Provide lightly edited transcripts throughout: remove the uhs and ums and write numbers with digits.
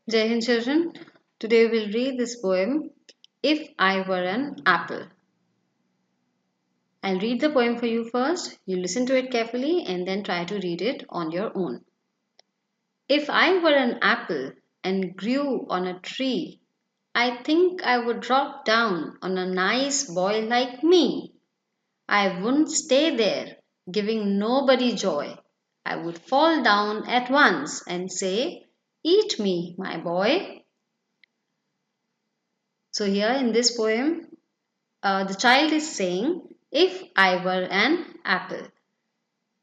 Jai Hind children, today we'll read this poem, If I Were an Apple. I'll read the poem for you first, you listen to it carefully and then try to read it on your own. If I were an apple and grew on a tree, I think I would drop down on a nice boy like me. I wouldn't stay there, giving nobody joy. I would fall down at once and say, Eat me, my boy. So, here in this poem, the child is saying, If I were an apple.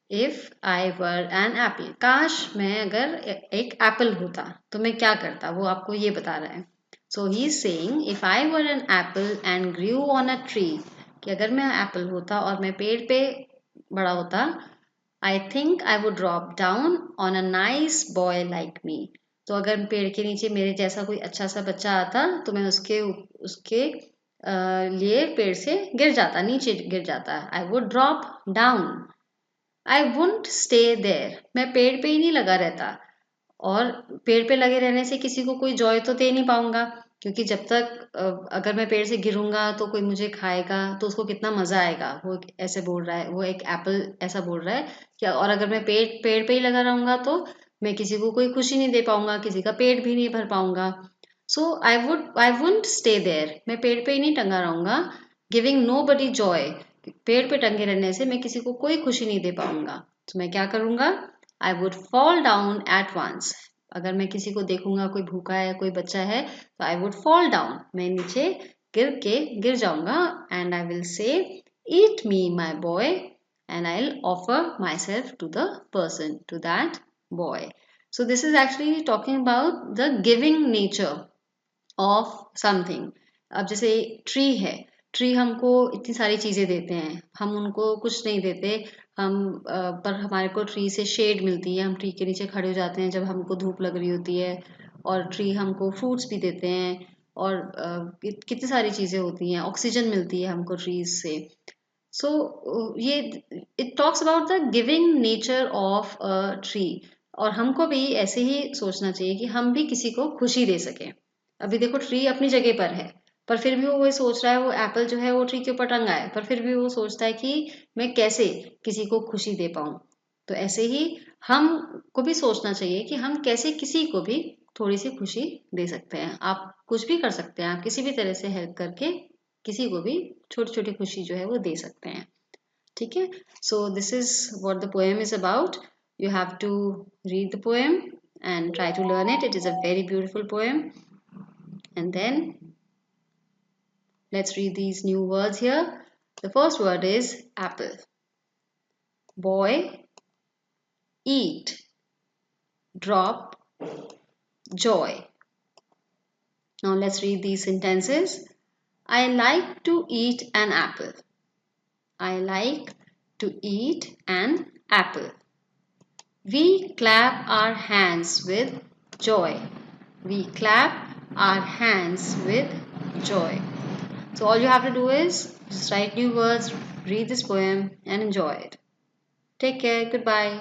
If I were an apple. काश मैं अगर एक Apple होता तो मैं क्या करता, वो आपको ये बता रहा है. So he is saying, if I were an apple and grew on a tree, कि अगर मैं एप्पल होता और मैं पेड़ पे बड़ा होता, I think I would drop down on a nice boy like me. तो अगर पेड़ के नीचे मेरे जैसा कोई अच्छा सा बच्चा आता तो मैं उसके उसके लिए पेड़ से गिर जाता, नीचे गिर जाता. I would drop down. I wouldn't stay there. मैं पेड़ पे ही नहीं लगा रहता. और पेड़ पे लगे रहने से किसी को कोई जॉय तो दे नहीं पाऊंगा, क्योंकि जब तक अगर मैं पेड़ से गिरूंगा तो कोई मुझे खाएगा तो उसको कितना मजा आएगा. वो ऐसे बोल रहा है, वो एक एप्पल ऐसा बोल रहा है कि और अगर मैं पेड़ पे ही लगा रहूंगा तो मैं किसी को कोई खुशी नहीं दे पाऊंगा, किसी का पेट भी नहीं भर पाऊंगा. सो आई वुडंट स्टे देयर. मैं पेड़ पे ही नहीं टंगा रहूंगा. गिविंग नो बडी जॉय. पेड़ पे टंगे रहने से मैं किसी को कोई खुशी नहीं दे पाऊंगा. तो मैं क्या करूंगा? I would fall down at once. अगर मैं किसी को देखूंगा कोई भूखा है, कोई बच्चा है, तो आई वुड फॉल डाउन. मैं नीचे गिर जाऊंगा. And I will say eat me my boy. And I will offer my self to the person, to that boy. So this is actually talking about the giving nature of something. अब जैसे tree है, tree हमको इतनी सारी चीजें देते हैं, हम उनको कुछ नहीं देते. हम पर हमारे को ट्री से शेड मिलती है, हम ट्री के नीचे खड़े हो जाते हैं जब हमको धूप लग रही होती है. और ट्री हमको फ्रूट्स भी देते हैं. और कितनी सारी चीजें होती हैं, ऑक्सीजन मिलती है हमको ट्रीज से. सो ये it talks about the giving nature of a tree. और हमको भी ऐसे ही सोचना चाहिए कि हम भी किसी को खुशी दे सकें. अभी देखो ट्री अपनी जगह पर है, पर फिर भी वो सोच रहा है, वो एप्पल जो है वो ट्री के ऊपर टंगा है, पर फिर भी वो सोचता है कि मैं कैसे किसी को खुशी दे पाऊं. तो ऐसे ही हम को भी सोचना चाहिए कि हम कैसे किसी को भी थोड़ी सी खुशी दे सकते हैं. आप कुछ भी कर सकते हैं, आप किसी भी तरह से हेल्प करके किसी को भी छोटी छोटी खुशी जो है वो दे सकते हैं. ठीक है. So this is what the poem is about. You have to read the poem and try to learn it. It is a very beautiful poem. And then let's read these new words here. The first word is apple. Boy, eat, drop, joy. Now let's read these sentences. I like to eat an apple. I like to eat an apple. We clap our hands with joy. We clap our hands with joy. So all you have to do is just write new words, read this poem and enjoy it. Take care. Goodbye.